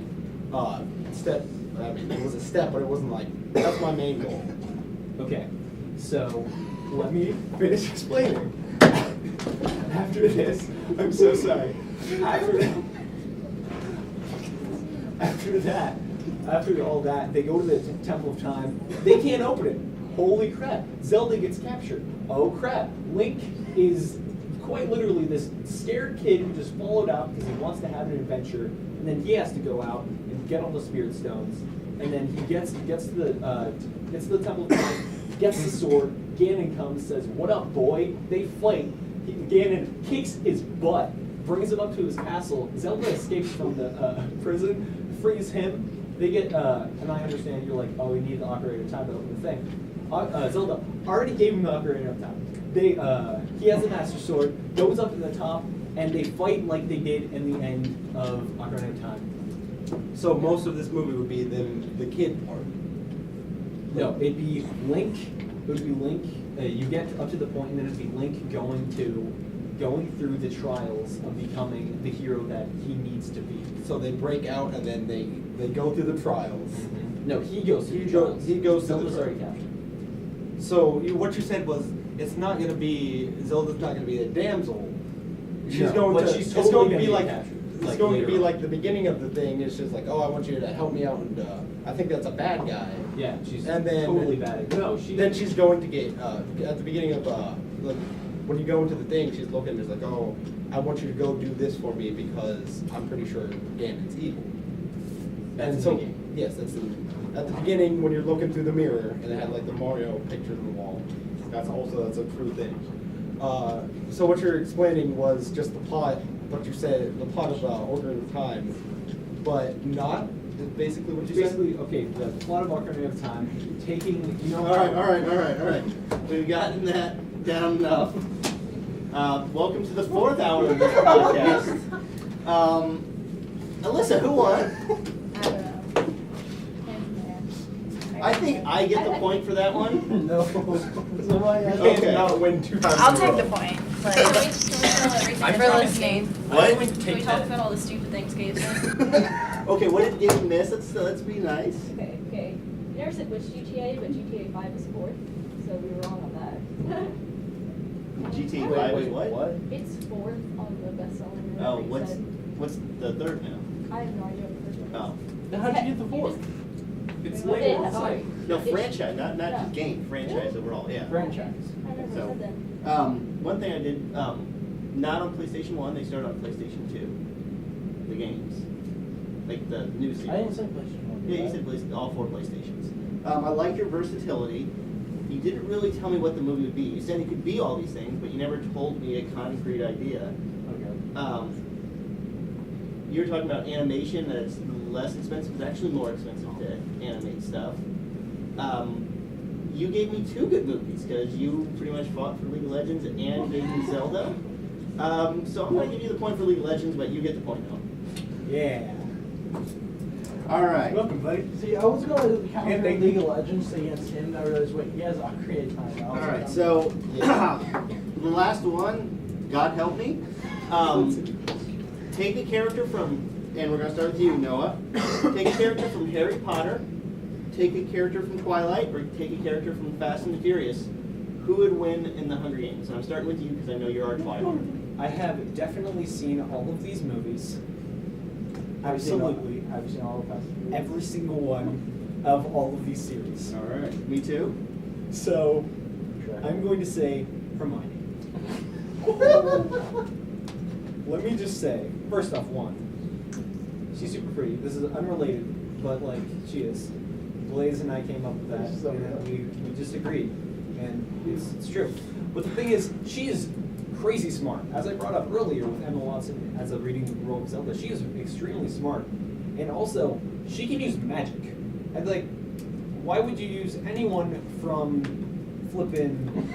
step. I mean, it was a step, but it wasn't like that's my main goal. Okay, so let me finish explaining. After this, I'm so sorry. After all that, they go to the Temple of Time. They can't open it. Holy crap! Zelda gets captured. Oh crap! Link is quite literally this scared kid who just followed out because he wants to have an adventure, and then he has to go out and get all the Spirit Stones, and then he gets to the Temple of Time, gets the sword. Ganon comes, says, "What up, boy?" They fight. Ganon kicks his butt, brings him up to his castle. Zelda escapes from the prison, frees him. They get, and I understand you're like, oh, we need the Ocarina of Time to open the thing. Zelda already gave him the Ocarina of Time. He has a Master Sword, goes up to the top, and they fight like they did in the end of Ocarina of Time. So most of this movie would be then the kid part. No, it'd be Link. It would be Link. You get up to the point, and then it'd be Link going through the trials of becoming the hero that he needs to be. So they break out and then they go through the trials. No, he goes through the He trials. goes through the Zelda's already trials. captured. So what you said was Zelda's not going to be a damsel She's No, going but to. she's It's totally going to gonna be get like. captured, It's like, going to later be on. like the beginning of the thing. It's just like, oh, I want you to help me out, and I think that's a bad guy. Yeah, she's And then- totally bad. No, Then she's going to get at the beginning of like, when you go into the thing, she's looking. It's like, oh, I want you to go do this for me because I'm pretty sure Ganon's evil. That's and in so the game. yes, that's at the beginning when you're looking through the mirror and it had like the Mario picture on the wall. That's a true thing. So what you're explaining was just the plot, but you said the plot of Ocarina of Time, but not basically what you Basically, okay, the plot of Ocarina of Time, taking, you know. All right. We've gotten that down enough. Welcome to the 4th hour of this podcast. Alyssa, who won? I don't know. Hands in the air. I think I get the point for that one. No. Somebody You else- can't Okay. not win 2 times. I'll in a take row. the point. Can we Like, tell everything I'm for promising. listening? What? Can we talk about all the stupid things Gabe said? Okay, what did Gabe miss? Let's be nice. Okay. You never said which GTA, but GTA 5 is 4th, so we were wrong on that. GTA Wait, 5 is wait, what? what? It's 4th on the bestseller. Oh, He what's said- what's the third now? I have no idea what the first one is. Oh. Then how'd you get the 4th? It's Well, labeled yeah, sorry. 5. No, It's- franchise, not no. just game, franchise overall, yeah. Franchise. I never So, said that. one thing I did, not on PlayStation 1, they started on PlayStation 2, the games, like the new series. I didn't say PlayStation 1. Yeah, you said all 4 PlayStations. I like your versatility. You didn't really tell me what the movie would be. You said it could be all these things, but you never told me a concrete idea. Okay. You were talking about animation that's less expensive. It's actually more expensive to animate stuff. You gave me 2 good movies because you pretty much fought for League of Legends and gave me Zelda. So I'm going to give you the point for League of Legends, but you get the point though. Yeah. All right. Welcome, buddy. See, I was going to counter Yeah, thank League you. of Legends against him. I realized, wait, he has Ocarina of Time. All right. So the last one, God help me. Take a character from, and we're going to start with you, Noah. Take a character from Harry Potter. Take a character from Twilight, or take a character from Fast and the Furious. Who would win in the Hunger Games? And I'm starting with you because I know you're our Twilight. I have definitely seen all of these movies. Absolutely. Have you seen all of Fast and Furious? Every single one of all of these series. All right. Me too. So, Sure. I'm going to say Hermione. Let me just say, first off, she's super pretty. This is unrelated, but like, she is. Blaze and I came up with that, So and good. we just agreed, and it's true. But the thing is, she is crazy smart. As I brought up earlier with Emma Watson as a reading the role of Zelda, she is extremely smart, and also she can use magic. And like, why would you use anyone from flippin'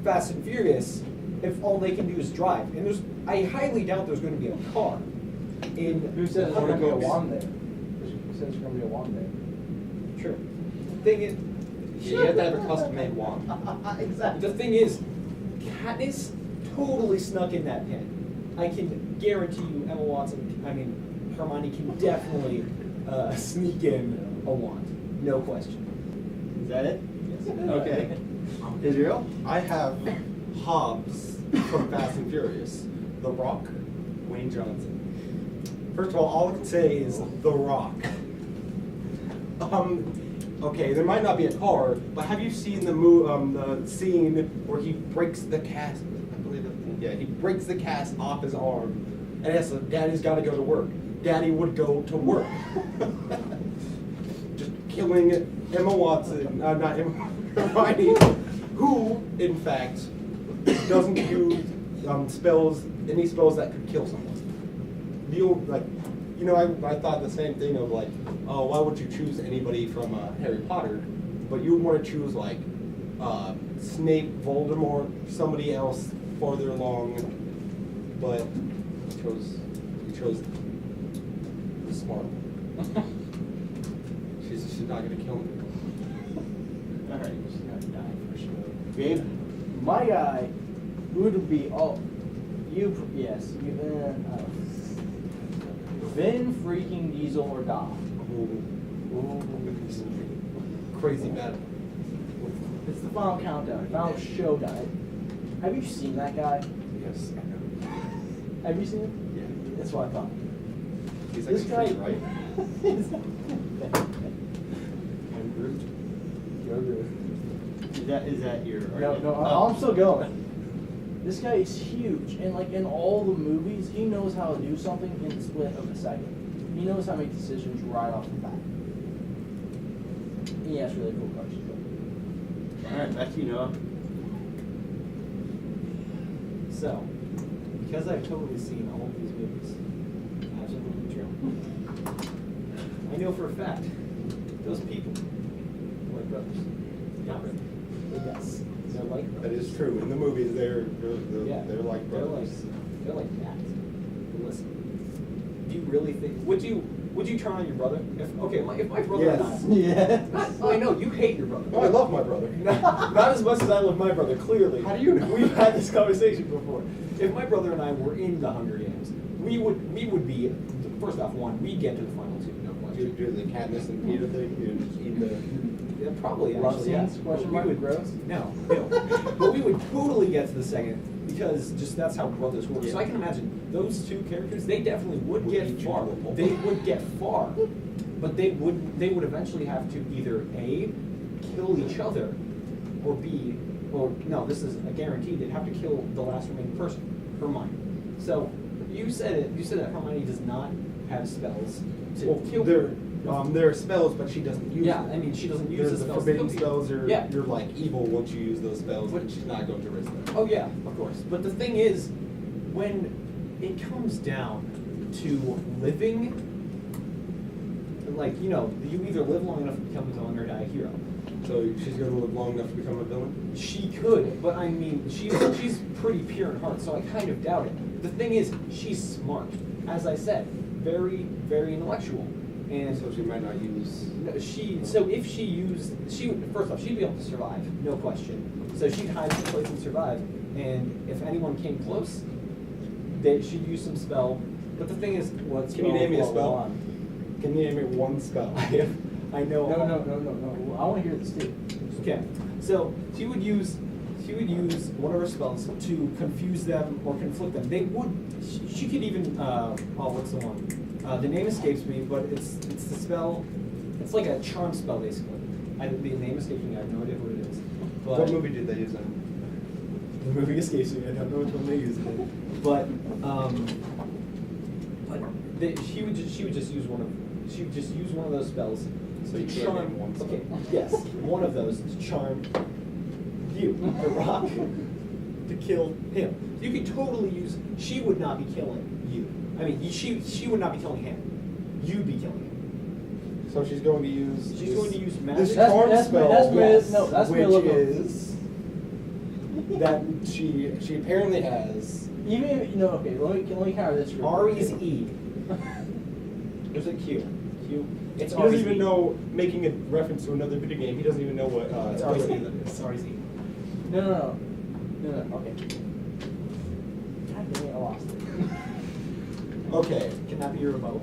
Fast and Furious if all they can do is drive? And I highly doubt there's going to be a car. In Who says there's Hunger going to be a Games. wand there? Who says there's going to be a wand there? True. Thing is, Yeah, you have to have a custom-made wand. the thing is, Katniss totally snuck in that pen. I can guarantee you, Hermione can definitely sneak in a wand. No question. Is that it? Okay. Israel? I have Hobbs from Fast and Furious, The Rock, Wayne Johnson. First of all I can say is The Rock. Okay, there might not be a car, but have you seen the scene where he breaks the cast? I believe he breaks the cast off his arm, and yes, Daddy's got to go to work. Daddy would go to work. Just killing Emma Watson, not Emma, Hermione, who, in fact, doesn't use any spells that could kill someone. I thought the same thing of like, oh, why would you choose anybody from Harry Potter? But you would want to choose like Snape, Voldemort, somebody else farther along. But you chose the smart one. She's not gonna kill me. All right. He's going to die for sure. Gabe? My guy would be, Vin freaking Diesel or Doc. Crazy battle. It's the final countdown, final showdown. Have you seen that guy? Yes, I know. Have you seen it? Yeah. That's what I thought. He's like This guy, Street, right? I'm Groot. You're good. Is that your No, argument? no, Oh. I'm still going. This guy is huge, and like in all the movies, he knows how to do something in the split of a second. He knows how to make decisions right off the bat. And he asks really cool questions. All right, back to you, Noah. So, because I've totally seen all of these movies, absolutely true. I know for a fact those people are like brothers. Not really. But yes, they're like That brothers. is true. In the movies, they're like brothers. They're like that. But listen, do you really think? Would you turn on your brother? If my brother and I. Yes. I know you hate your brother. Oh, I love my brother. Not as much as I love my brother, clearly. How do you know? We've had this conversation before. If my brother and I were in the Hunger Games, we would be, first off, we'd get to the final two, no Do, question. do the Katniss and Peter thing? You just eat the. Yeah, probably, Love actually, yeah. scenes? Question But mark? we would, Gross? No. But we would totally get to the second, because just that's how brothers work. So I can imagine those two characters, they definitely would get eat you far. to a pulp. They would get far. But they would eventually have to either A, kill each other, or B, or no, this is a guarantee, they'd have to kill the last remaining person, Hermione. So you said that Hermione does not have spells to kill there people. are spells, but she doesn't use Yeah, them. I mean, she doesn't use There's the the spells. forbidden to kill people. spells. Yeah. You're like evil once you use those spells, But- and she's not going to risk them. Oh yeah, of course. But the thing is, when it comes down to living, like, you either live long enough to become a villain or die a hero. So she's going to live long enough to become a villain? She could, but I mean, she's pretty pure in heart, so I kind of doubt it. The thing is, she's smart. As I said, very, very intellectual. And So she might not use. so if she used, first off, she'd be able to survive, no question. So she'd hide someplace and survive. And if anyone came close, she'd use some spell. But the thing is, Can you name me a spell? Can you name me one spell? I know. No. I want to hear this too. Okay, so she would use one of her spells to confuse them or conflict them. She could even, what's the one? The name escapes me, but it's the spell, it's like a charm spell basically. The name escapes me, I have no idea what it is. But What movie did they use that? the movie escapes me, I don't know which one they used it. But she would just use one of those spells. So you to could charm. name one spell. Okay, yes, one of those to charm you, the Rock, to kill him. You could totally use. She would not be killing you. I mean, she would not be killing him. You'd be killing him. So she's going to use. She's going to use This magic. charm That's spell, that's yes, no, that's which look is that she apparently has. Even if, okay, let me counter this. real R quick. is E. There's a Q. It's He doesn't R is even E. know, making a reference to another video game, he doesn't even know what It's R is E. that is. It's R is E. No, okay. God dang it, I lost it. Okay, Can that be your rebuttal?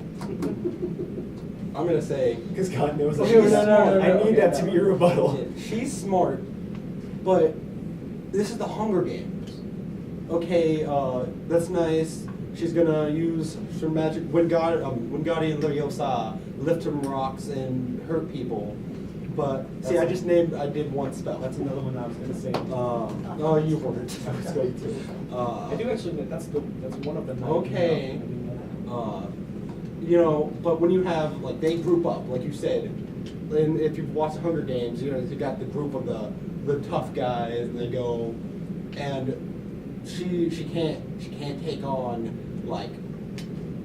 I'm going to say. Because God knows Okay, she's no, smart. I need okay, that no. to be your rebuttal. She's smart, but this is the Hunger Games. Okay, that's nice. She's gonna use her magic Wingardium Leviosa, lift some rocks and hurt people. But see, I did one spell. That's another one I was going to say. No, you weren't. I was going to. I do actually admit that's one of the 9. Okay. But when you have, like, they group up, like you said, and if you've watched Hunger Games, you got the group of the tough guys, and they go, and she can't take on, like,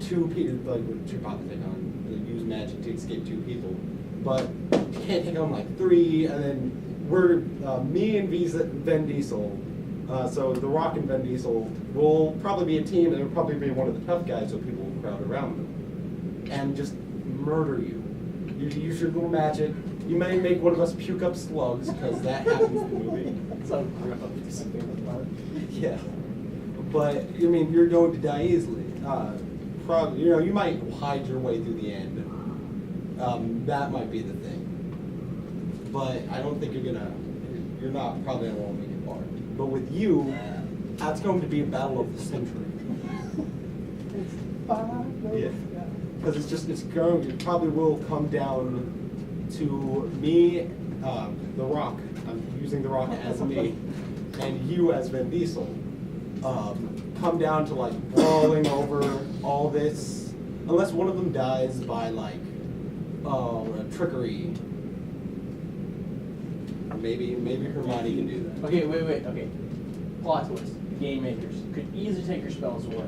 2 people, like, she probably take on, use magic to escape 2 people, but she can't take on, like, 3, and then me and Vin Diesel, so The Rock and Vin Diesel will probably be a team, and it'll probably be one of the tough guys, so people will crowd around them and just murder you. You use your little magic. You may make one of us puke up slugs, because that happens in the movie. So favorite part. Yeah. But, I mean, you're going to die easily. Probably, you might hide your way through the end. That might be the thing. But I don't think you're not probably going to make it far. But with you, that's going to be a battle of the century. Yeah. Because it probably will come down to me, The Rock. I'm using The Rock as me, and you as Vin Diesel. Come down to like brawling over all this, unless one of them dies by like trickery. Maybe Hermione can do that. Okay, wait, okay. Plot twist. Game makers could easily take your spells away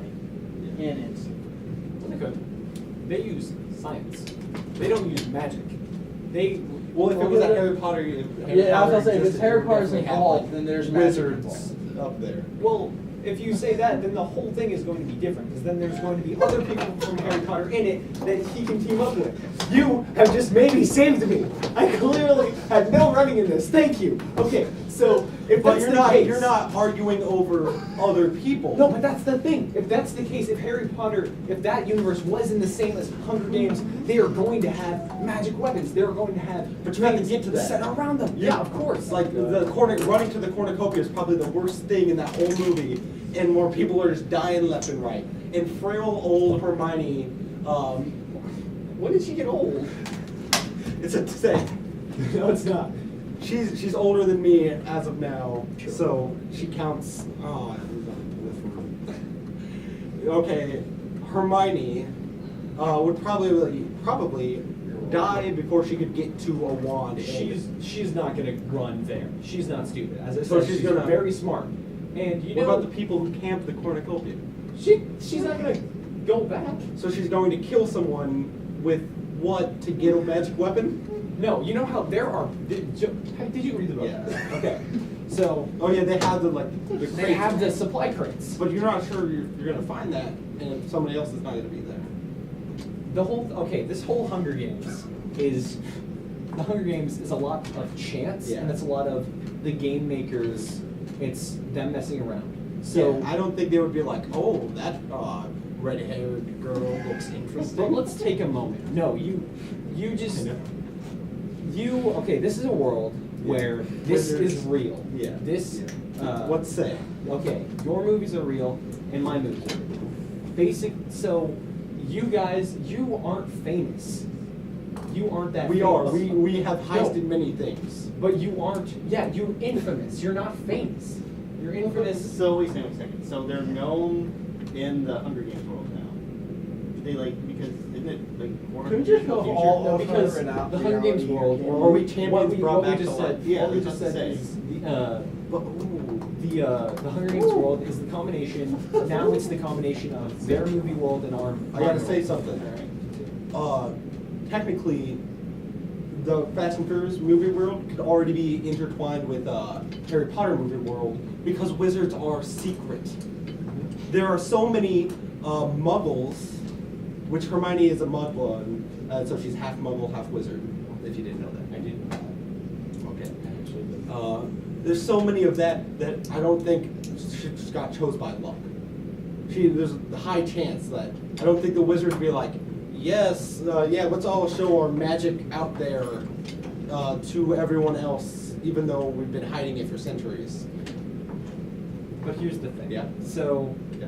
in an instant. They could. They use science. They don't use magic. Well, if it was at Harry Potter, Yeah, I was gonna say, if it's Harry Potter's involved, then there's magic wizards involved. up there. Well, if you say that, then the whole thing is going to be different, because then there's going to be other people from Harry Potter in it that he can team up with. You have just maybe saved me. I clearly had no running in this. Thank you. Okay, so if But that's you're the not case, you're not arguing over other people. No, but that's the thing. If that's the case, if Harry Potter, if that universe wasn't the same as Hunger Games, they are going to have magic weapons. They're going to have But you have to things get to that. set around them. Yeah, of course. Like running to the cornucopia is probably the worst thing in that whole movie, and more people are just dying left and right. And frail old Hermione, When did she get old? it's a say. No, it's not. She's older than me as of now, True. so she counts. Okay, Hermione would probably die before she could get to a wand. She's not gonna run there. She's not stupid. As I So said, she's she's gonna- very smart. And you What know, about the people who camp the cornucopia? she's not gonna go back. So she's going to kill someone with what to get a magic weapon? No, you know how there are. Did you read the book? Yeah. Okay. So Oh yeah, they have the they crates. have the supply crates. But you're not sure you're gonna find that, and somebody else is not gonna be there. This whole Hunger Games is a lot of chance, Yeah. and it's a lot of the game makers. It's them messing around. So So I don't think they would be like, oh, that red-haired girl looks interesting. But let's take a moment. No, you just okay. This is a world where this is real. Yeah. This. What say? Okay, your movies are real, and my movies are real. So you guys, you aren't famous. You aren't that. We famous. are. We have heisted No. many things. But you aren't. Yeah, you're infamous. You're not famous. You're infamous. So wait a second. So they're known in the Hunger Games world now. They because isn't it like more Can we just go future? all No, over because and out the Hunger Games reality world, here? Or we champions what we brought back just to said. life. Yeah, what we that's just what said I'm is But, the Hunger Games world is the combination. Now it's the combination of their movie world and our. I gotta say something. Technically, the Fast and Furious movie world could already be intertwined with Harry Potter movie world because wizards are secret. There are so many muggles, which Hermione is a muggle, so she's half muggle, half wizard, if you didn't know that. I didn't. Okay. There's so many of that I don't think she just got chose by luck. There's a high chance that I don't think the wizards be like, yes, let's all show our magic out there to everyone else, even though we've been hiding it for centuries. But here's the thing. Yeah. So Yeah.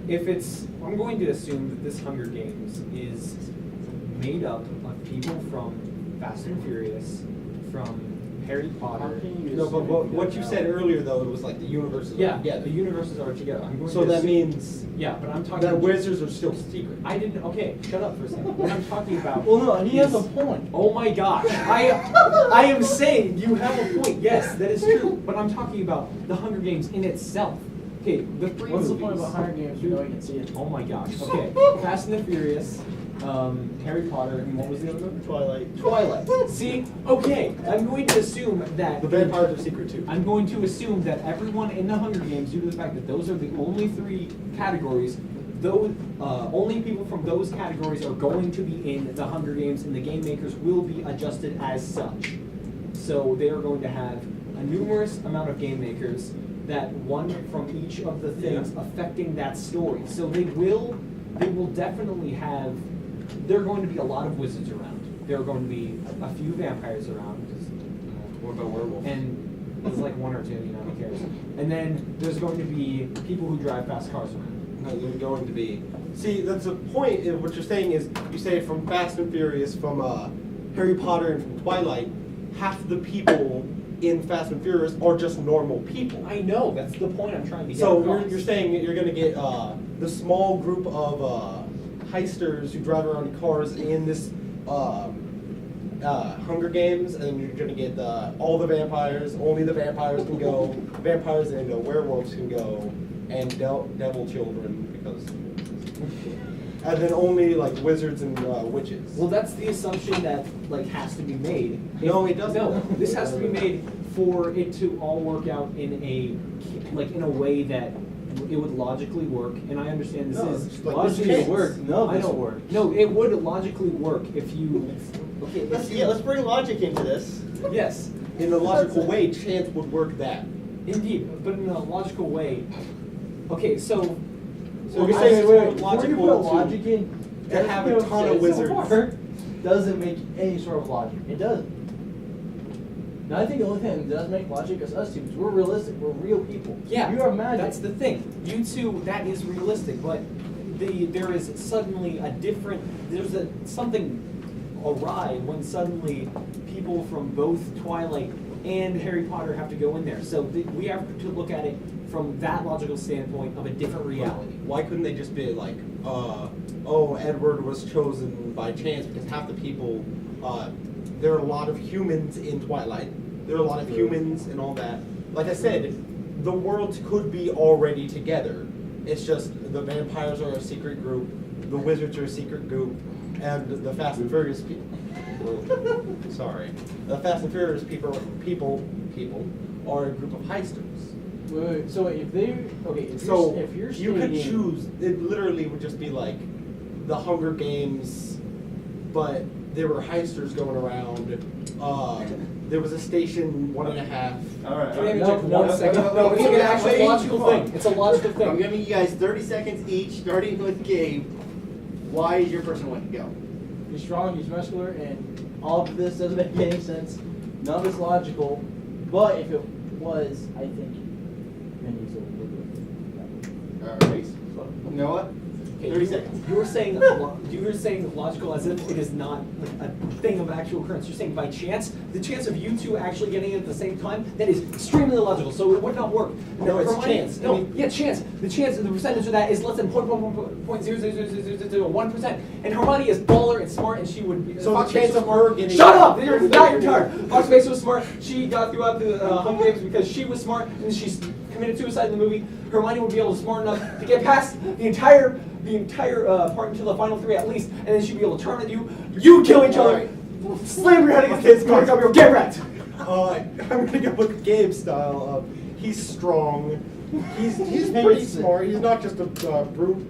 I'm going to assume that this Hunger Games is made up of people from Fast and Furious, from Harry Potter. No, but what you said earlier though, it was like the universes Yeah, are together. the universes are together. I'm going So to that assume- means Yeah, but I'm talking. that wizards are still secret. I didn't. Okay, shut up for a second. What I'm talking about. Well, no, and he has is- a point. Oh my gosh! I am saying you have a point. Yes, that is true. But I'm talking about the Hunger Games in itself. Okay, the three What's the movies. point about Hunger Games? You know you can see it. Oh my gosh. Okay, Fast and the Furious, Harry Potter, and what was the other one? Twilight. Twilight. See? Okay, I'm going to assume that The vampires are secret too. I'm going to assume that everyone in the Hunger Games, due to the fact that those are the only three categories, those only people from those categories are going to be in the Hunger Games, and the game makers will be adjusted as such. So they are going to have a numerous amount of game makers that one from each of the things affecting that story. So they will definitely have. There are going to be a lot of wizards around. There are going to be a few vampires around. What about werewolves? And there's like one or two, who cares. And then there's going to be people who drive fast cars around. No, they're going to be. See, that's the point. What you're saying is, you say from Fast and Furious, from Harry Potter, and from Twilight, half the people in Fast and Furious are just normal people. I know, that's the point I'm trying to get So across. you're saying that you're going to get the small group of heisters who drive around in cars in this Hunger Games, and then you're going to get all the vampires. Only the vampires can go. Vampires and werewolves can go, and devil children because. And then only like wizards and witches. Well, that's the assumption that like has to be made. No, it doesn't. No, this has to be made for it to all work out in a way that it would logically work. And I understand this No, is it's like Logically this it works. No, I this don't works. No, it would logically work if you. Okay. if you- Let's bring logic into this. Yes, In a logical way, chance would work that. indeed, but in a logical way. Okay, so. So you're I saying mean, it's wait, more before you logical put to- logic in, to have a everything ton of I've said wizards. so far doesn't make any sort of logic. It doesn't. Now I think the only thing that does make logic is us two, because we're realistic, we're real people. Yeah, You are magic. That's the thing. You two, that is realistic, but there is suddenly something awry when suddenly people from both Twilight and Harry Potter have to go in there. So we have to look at it from that logical standpoint of a different reality. Why couldn't they just be like, oh, Edward was chosen by chance because half the people, there are a lot of humans in Twilight. There are a lot of humans and all that. Like I said, the worlds could be already together. It's just the vampires are a secret group, the wizards are a secret group, and the Fast and Furious people. Sorry, the Fast and Furious people are a group of heisters. Wait, so if So if you're you could stating- choose. It literally would just be like the Hunger Games, but there were heisters going around. There was a station 1.5. All right. Can I No, interject no, one second? no, No, it's wait, an actual wait, logical come on. thing. It's a logical I'm thing. giving you guys 30 seconds each, starting with Gabe. Why is your person one to go? He's strong, he's muscular, and all of this doesn't make any sense. None of it's logical. But if it was, I think Vin Diesel would do it. All right. You know what? Okay, 30 seconds. You were saying logical as if it is not like a thing of actual occurrence. You're saying by chance, the chance of you two actually getting it at the same time, that is extremely illogical. So it would not work. No, it's Hermione- chance. No, I mean- yeah, chance. The percentage of that is less than 0.00001%. And Hermione is baller and smart, and she would be. So the Fox chance Mason of smart. her getting- Shut up! You're not your turn. Fox Mason was smart. She got throughout the Hunger Games because she was smart, and she's committed suicide in the movie. Hermione would be able to smart enough to get past the entire part until the final three at least, and then she'd be able to turn at you. You kill each other. Alright. Slam your head against his car. Get wrecked. I'm gonna go with Gabe's style of he's strong. He's pretty smart. He's not just a brute.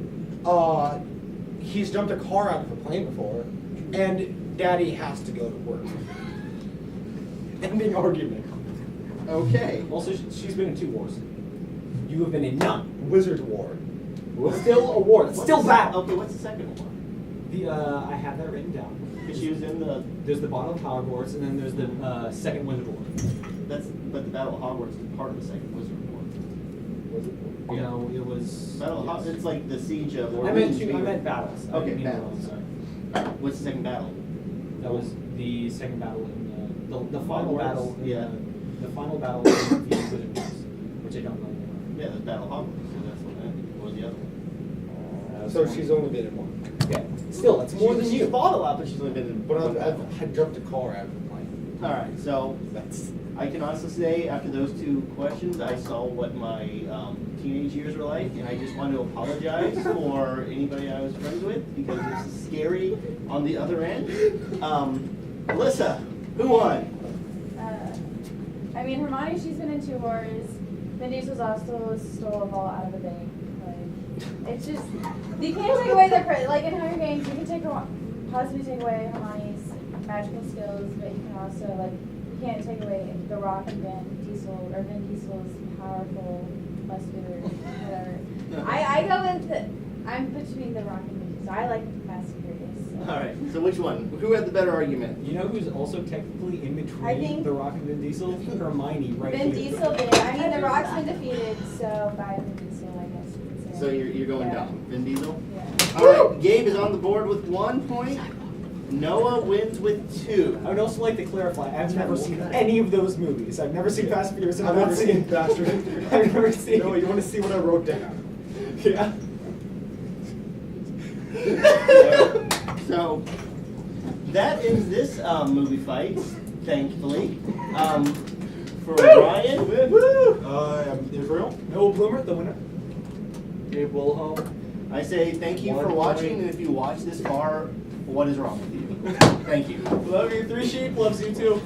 He's jumped a car out of a plane before, and Daddy has to go to work. Ending argument. Okay. Also, she's been in 2 wars. You have been in none. Wizard War. Still a war. It's still battle. Okay, what's the second one? I have that written down. Because she was in the. There's the Battle of Hogwarts, and then there's the Second Wizard War. But the Battle of Hogwarts is part of the second Wizard War. Was it? No, it was. Battle of Hogwarts. It's like the siege of. I meant battles. I Okay, didn't mean battles. Sorry. Alright, what's the second battle? That was the second battle in the final Hogwarts? battle. In Yeah. The final battle in the Wizard Wars, which I don't know anymore. Yeah, the Battle of Hogwarts. So that's what was the other one. So she's only been in one. Okay. Still, that's more than She's you. fought a lot, but she's only been in. But one battle. I've jumped a car out of a plane. All right, so I can honestly say after those 2 questions, I saw what my teenage years were like, and I just want to apologize for anybody I was friends with because this is scary on the other end. Alyssa, who won? I mean, Hermione, she's been in 2 wars. Vin Diesel's also stole a ball out of a bank. Like, it's just, you can't take away like in Hunger Games, you can possibly take away Hermione's magical skills, but you can also, like, you can't take away The Rock and Vin Diesel's powerful, muscular, whatever. I go with, I'm between The Rock and Vin Diesel. I like Fast and Furious. So. All right, so which one? Who had the better argument? You know who's also technically in between I think- The Rock and Vin Diesel? Hermione, right Vin here. Diesel did. I mean, The Rock's been defeated, so by Vin Diesel, I guess you could say. So you're going Yeah. down. Vin Diesel? Yeah. Alright, Gabe is on the board with 1 point. Noah wins with 2. I would also like to clarify, I've never seen any of those movies. I've never seen Fast and Furious, and I've I've never not seen Fast and Furious. I've never seen. No, you want to see what I wrote down? Yeah. So that ends this movie fight, thankfully. For Ryan, Israel. Noah Bloomer, the winner. Gabe Wilhelm. I say thank you for 1 watching, point. and if you watch this far, what is wrong with you? Thank you. Love you. 3 Sheep loves you too.